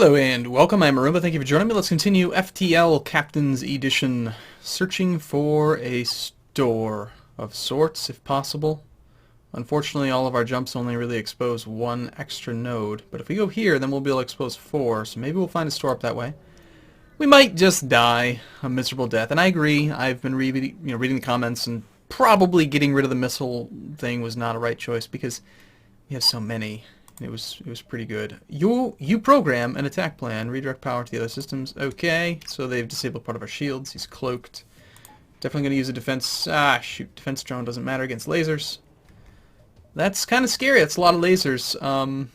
Hello and welcome, I'm Arumba. Thank you for joining me. Let's continue FTL Captain's Edition, searching for a store of sorts, if possible. Unfortunately, all of our jumps only really expose one extra node, but if we go here, then we'll be able to expose four, so maybe we'll find a store up that way. We might just die a miserable death, and I agree. I've been reading the comments, and probably getting rid of the missile thing was not a right choice because we have so many. It was pretty good. You program an attack plan, redirect power to the other systems. Okay, so they've disabled part of our shields. He's cloaked. Definitely going to use a defense. Shoot, defense drone doesn't matter against lasers. That's kind of scary. That's a lot of lasers. And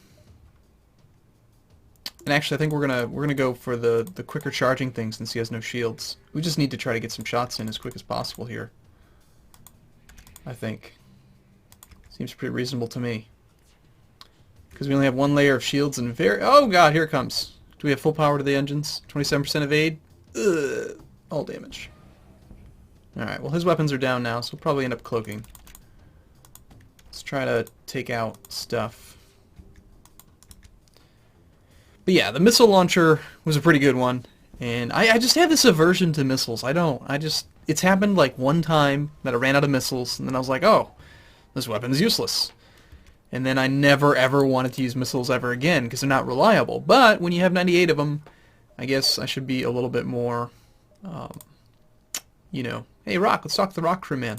actually, I think we're gonna go for the quicker charging thing since he has no shields. We just need to try to get some shots in as quick as possible here. I think seems pretty reasonable to me. Because we only have one layer of shields and oh god, here it comes. Do we have full power to the engines? 27% evade? Ugh, all damage. Alright, well his weapons are down now, so we'll probably end up cloaking. Let's try to take out stuff. But yeah, the missile launcher was a pretty good one. And I just have this aversion to missiles. It's happened like one time that I ran out of missiles, and then I was like, oh, this weapon's useless. And then I never ever wanted to use missiles ever again because they're not reliable. But when you have 98 of them, I guess I should be a little bit more, Hey, Rock, let's talk to the Rock Crew Man.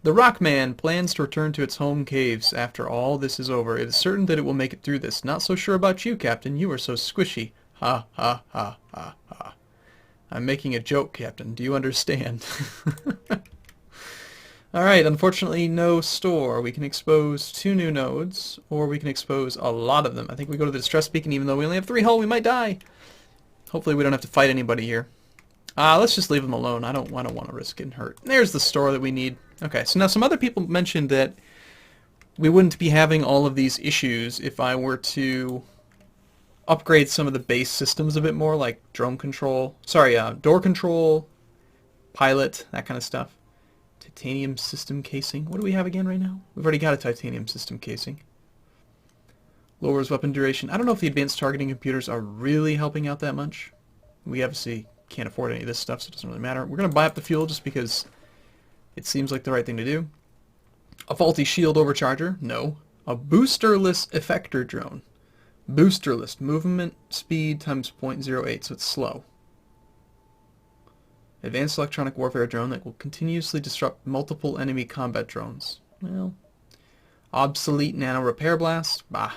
The Rock Man plans to return to its home caves after all this is over. It is certain that it will make it through this. Not so sure about you, Captain. You are so squishy. Ha, ha, ha, ha, ha. I'm making a joke, Captain. Do you understand? Alright, unfortunately no store. We can expose 2 new nodes, or we can expose a lot of them. I think we go to the distress beacon even though we only have 3 hull, we might die. Hopefully we don't have to fight anybody here. Let's just leave them alone. I don't want to risk getting hurt. There's the store that we need. Okay, so now some other people mentioned that we wouldn't be having all of these issues if I were to upgrade some of the base systems a bit more, like drone control, door control, pilot, that kind of stuff. Titanium system casing. What do we have again right now? We've already got a titanium system casing. Lowers weapon duration. I don't know if the advanced targeting computers are really helping out that much. We obviously can't afford any of this stuff, so it doesn't really matter. We're going to buy up the fuel just because it seems like the right thing to do. A faulty shield overcharger? No. A boosterless effector drone. Boosterless. Movement speed times 0.08, so it's slow. Advanced electronic warfare drone that will continuously disrupt multiple enemy combat drones. Well, obsolete nano repair blast. Bah.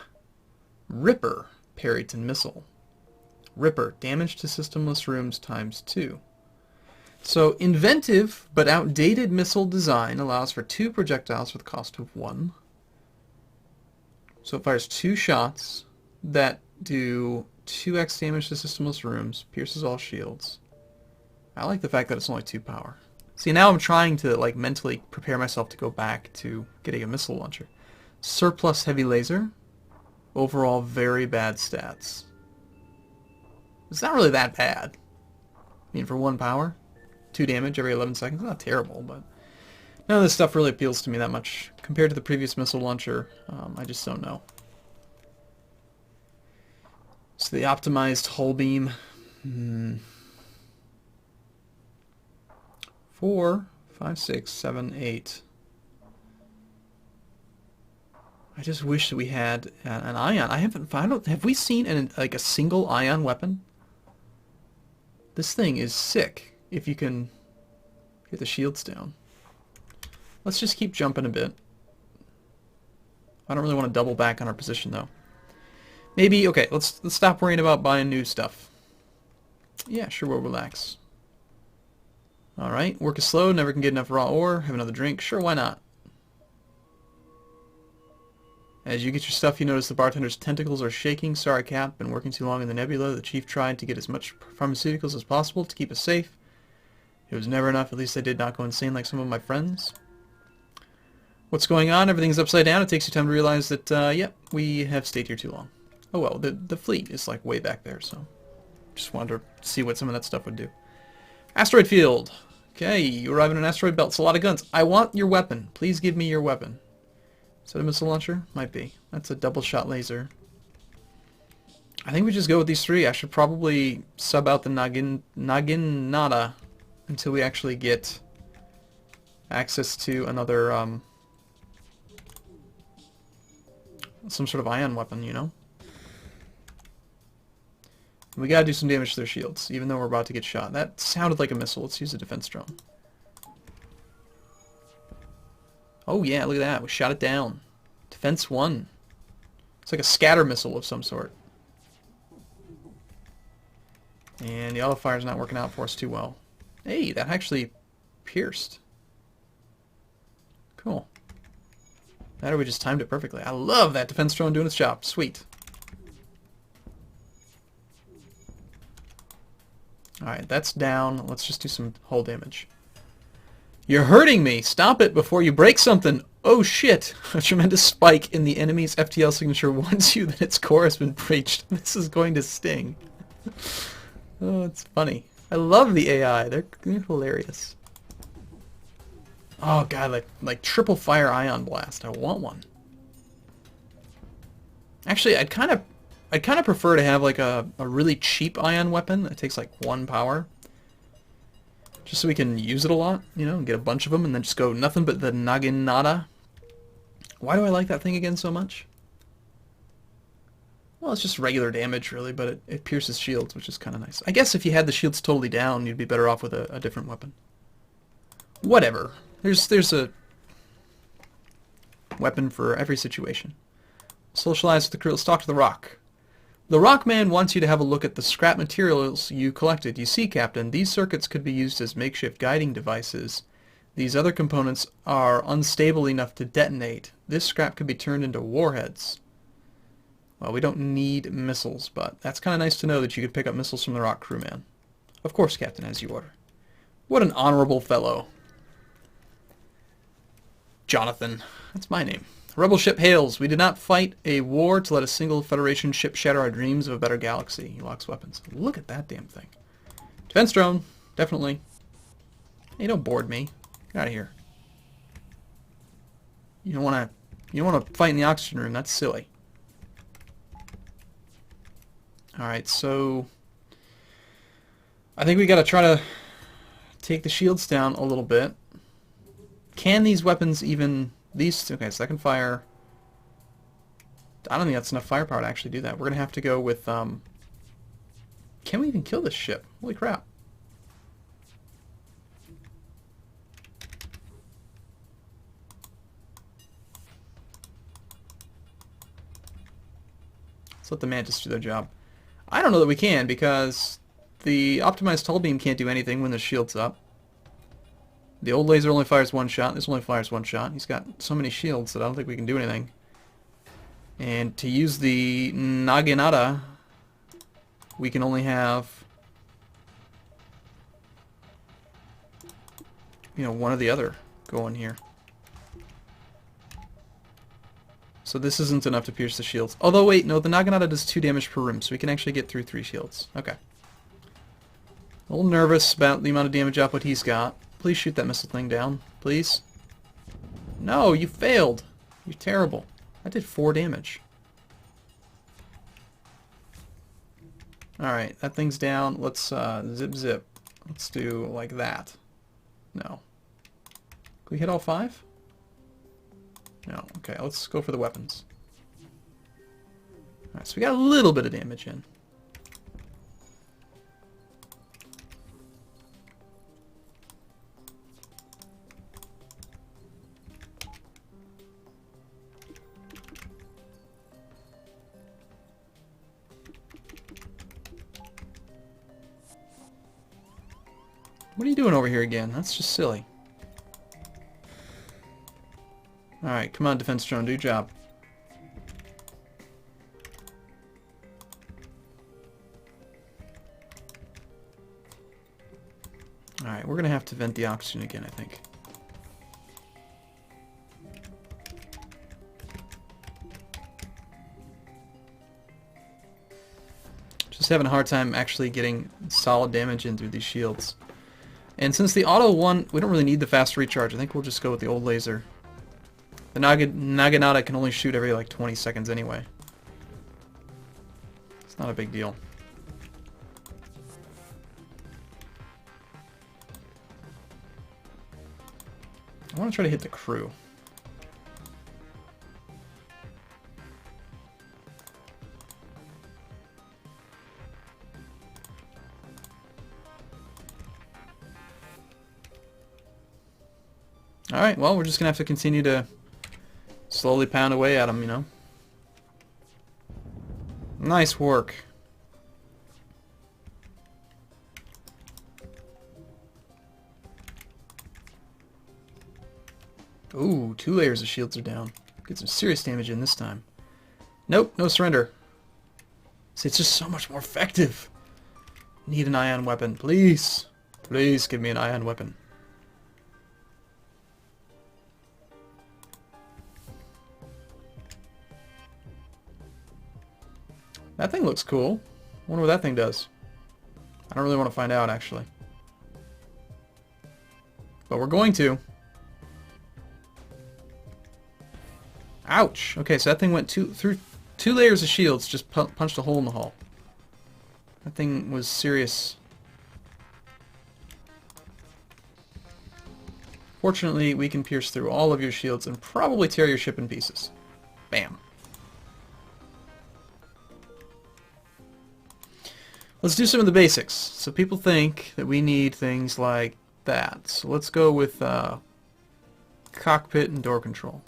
Ripper Perryton missile. Ripper, damage to systemless rooms times 2. So, inventive but outdated missile design allows for 2 projectiles for the cost of 1. So it fires 2 shots that do 2x damage to systemless rooms, pierces all shields. I like the fact that it's only 2 power. See, now I'm trying to mentally prepare myself to go back to getting a missile launcher. Surplus heavy laser. Overall, very bad stats. It's not really that bad. I mean, for 1 power, 2 damage every 11 seconds, not terrible, but none of this stuff really appeals to me that much. Compared to the previous missile launcher, I just don't know. So the optimized hull beam. 4, 5, 6, 7, 8. I just wish that we had an ion. Have we seen a single ion weapon? This thing is sick if you can get the shields down. Let's just keep jumping a bit. I don't really want to double back on our position though. Maybe, okay, let's stop worrying about buying new stuff. Yeah, sure, we'll relax. Alright, work is slow, never can get enough raw ore, have another drink, sure, why not? As you get your stuff, you notice the bartender's tentacles are shaking. Sorry, Cap, been working too long in the nebula. The chief tried to get as much pharmaceuticals as possible to keep us safe. It was never enough, at least I did not go insane like some of my friends. What's going on? Everything's upside down. It takes you time to realize that, yep, we have stayed here too long. Oh well, the fleet is way back there, so just wanted to see what some of that stuff would do. Asteroid field. Okay, you arrive in an asteroid belt. It's a lot of guns. I want your weapon. Please give me your weapon. Is that a missile launcher? Might be. That's a double shot laser. I think we just go with these three. I should probably sub out the Naginata until we actually get access to another, some sort of ion weapon, you know? We gotta do some damage to their shields, even though we're about to get shot. That sounded like a missile. Let's use a defense drone. Oh yeah, look at that. We shot it down. Defense 1. It's like a scatter missile of some sort. And the auto fire's not working out for us too well. Hey, that actually pierced. Cool. That or we just timed it perfectly. I love that defense drone doing its job. Sweet. Alright, that's down. Let's just do some hull damage. You're hurting me! Stop it before you break something! Oh shit! A tremendous spike in the enemy's FTL signature warns you that its core has been breached. This is going to sting. Oh, it's funny. I love the AI. They're hilarious. Oh god, like triple fire ion blast. I want one. Actually, I'd kind of prefer to have like a really cheap ion weapon that takes like 1 power. Just so we can use it a lot, you know, and get a bunch of them and then just go nothing but the Naginata. Why do I like that thing again so much? Well, it's just regular damage really, but it pierces shields, which is kind of nice. I guess if you had the shields totally down, you'd be better off with a different weapon. Whatever. There's a weapon for every situation. Socialize with the crew. Let's talk to the Rock. The Rock Man wants you to have a look at the scrap materials you collected. You see, Captain, these circuits could be used as makeshift guiding devices. These other components are unstable enough to detonate. This scrap could be turned into warheads. Well, we don't need missiles, but that's kind of nice to know that you could pick up missiles from the Rock crewman. Of course, Captain, as you order. What an honorable fellow. Jonathan. That's my name. Rebel ship hails. We did not fight a war to let a single Federation ship shatter our dreams of a better galaxy. He locks weapons. Look at that damn thing. Defense drone. Definitely. Hey, don't board me. Get out of here. You don't want to fight in the oxygen room. That's silly. Alright, so I think we got to try to take the shields down a little bit. Can these weapons even... Okay, second fire. I don't think that's enough firepower to actually do that. We're going to have to go with... Can we even kill this ship? Holy crap. Let's let the Mantis do their job. I don't know that we can, because the optimized hull beam can't do anything when the shield's up. The old laser only fires 1 shot. This only fires 1 shot. He's got so many shields that I don't think we can do anything. And to use the Naginata, we can only have, you know, one or the other going here. So this isn't enough to pierce the shields. Although, wait, no, the Naginata does 2 damage per room, so we can actually get through 3 shields. Okay. A little nervous about the amount of damage output he's got. Please shoot that missile thing down. Please. No, you failed. You're terrible. I did 4 damage. Alright, that thing's down. Let's zip zip. Let's do like that. No. Can we hit all 5? No. Okay, let's go for the weapons. Alright, so we got a little bit of damage in. What are you doing over here again? That's just silly. Alright, come on, defense drone, do your job. Alright, we're gonna have to vent the oxygen again, I think. Just having a hard time actually getting solid damage in through these shields. And since the auto one, we don't really need the fast recharge. I think we'll just go with the old laser. The Naginata can only shoot every like 20 seconds anyway. It's not a big deal. I want to try to hit the crew. Alright, well, we're just going to have to continue to slowly pound away at them, you know. Nice work. Ooh, 2 layers of shields are down. Get some serious damage in this time. Nope, no surrender. See, it's just so much more effective. Need an ion weapon, please. Please give me an ion weapon. That thing looks cool. I wonder what that thing does. I don't really want to find out, actually. But we're going to. Ouch! Okay, so that thing went through 2 layers of shields, just punched a hole in the hull. That thing was serious. Fortunately, we can pierce through all of your shields and probably tear your ship in pieces. Bam. Let's do some of the basics. So people think that we need things like that. So let's go with cockpit and door control.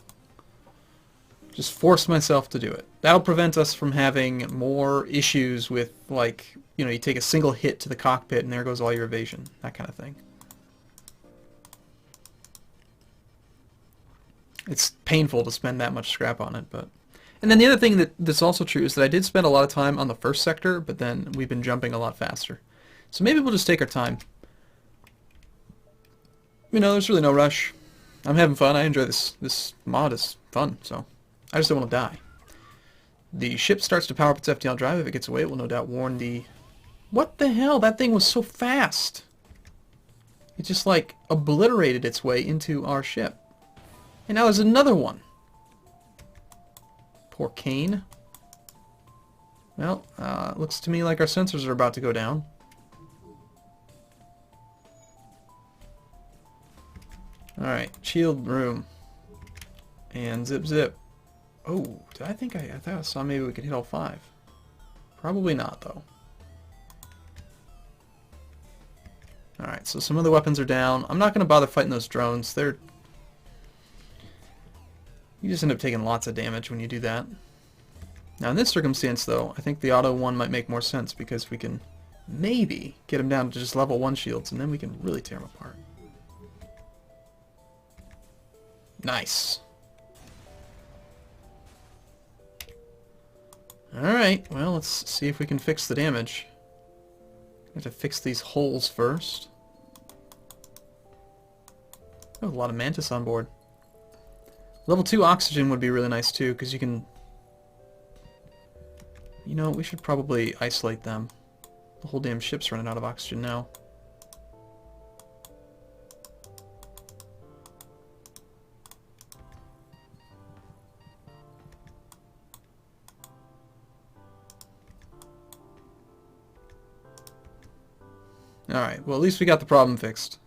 Just force myself to do it. That'll prevent us from having more issues with, like, you know, you take a single hit to the cockpit and there goes all your evasion. That kind of thing. It's painful to spend that much scrap on it, but... And then the other thing that's also true is that I did spend a lot of time on the first sector, but then we've been jumping a lot faster. So maybe we'll just take our time. You know, there's really no rush. I'm having fun. I enjoy this. This mod is fun, so I just don't want to die. The ship starts to power up its FTL drive. If it gets away, it will no doubt warn the... What the hell? That thing was so fast. It just, like, obliterated its way into our ship. And now there's another one. Poor Kane. Well, it looks to me like our sensors are about to go down. Alright, shield room. And zip zip. Oh, did I think I thought I saw maybe we could hit all 5. Probably not, though. Alright, so some of the weapons are down. I'm not going to bother fighting those drones. They're... You just end up taking lots of damage when you do that. Now in this circumstance though, I think the auto one might make more sense because we can maybe get them down to just level 1 shields and then we can really tear them apart. Nice. Alright, well let's see if we can fix the damage. We have to fix these holes first. Oh, a lot of mantis on board. Level 2 oxygen would be really nice too, because you can... You know, we should probably isolate them. The whole damn ship's running out of oxygen now. Alright, well at least we got the problem fixed.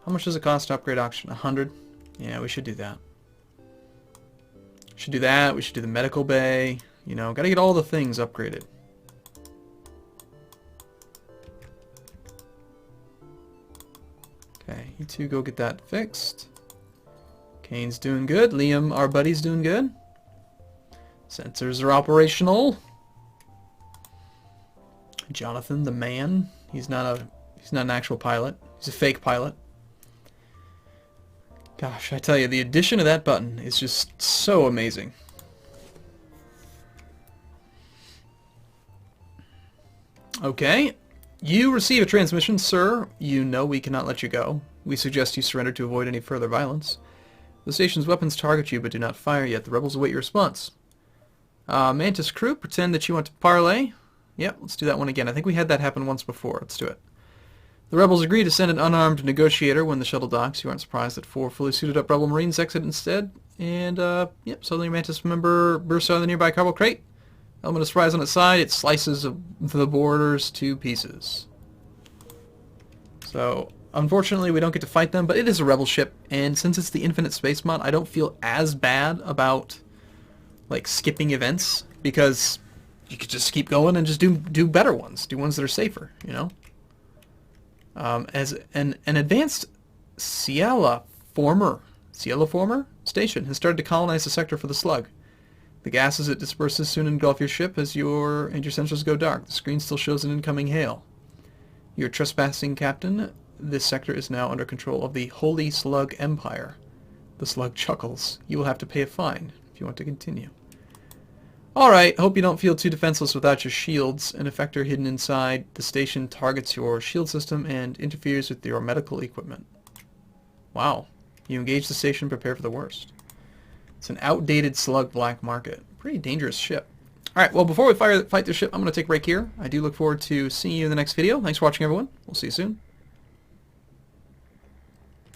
How much does it cost to upgrade oxygen? 100? Yeah, we should do that. Should do that. We should do the medical bay. You know, gotta get all the things upgraded. Okay, you two go get that fixed. Kane's doing good. Liam, our buddy's doing good. Sensors are operational. Jonathan, the man. He's not an actual pilot. He's a fake pilot. Gosh, I tell you, the addition of that button is just so amazing. Okay. You receive a transmission, sir. You know we cannot let you go. We suggest you surrender to avoid any further violence. The station's weapons target you, but do not fire yet. The rebels await your response. Mantis crew, pretend that you want to parley. Yep, let's do that one again. I think we had that happen once before. Let's do it. The rebels agree to send an unarmed negotiator when the shuttle docks. You aren't surprised that 4 fully suited up rebel marines exit instead. And, yep, Southern Mantis member bursts out of the nearby cargo crate. Element of surprise on its side, it slices the borders to pieces. So, unfortunately, we don't get to fight them, but it is a rebel ship, and since it's the infinite space mod, I don't feel as bad about, like, skipping events, because you could just keep going and just do better ones, do ones that are safer, you know? As an advanced Ciela former station has started to colonize the sector for the slug. The gases it disperses soon engulf your ship as your sensors go dark. The screen still shows an incoming hail. You're trespassing, Captain. This sector is now under control of the Holy Slug Empire. The slug chuckles. You will have to pay a fine if you want to continue. Alright, hope you don't feel too defenseless without your shields. An effector hidden inside the station targets your shield system and interferes with your medical equipment. Wow. You engage the station, prepare for the worst. It's an outdated slug black market. Pretty dangerous ship. Alright, well before we fight this ship, I'm going to take a break here. I do look forward to seeing you in the next video. Thanks for watching, everyone. We'll see you soon.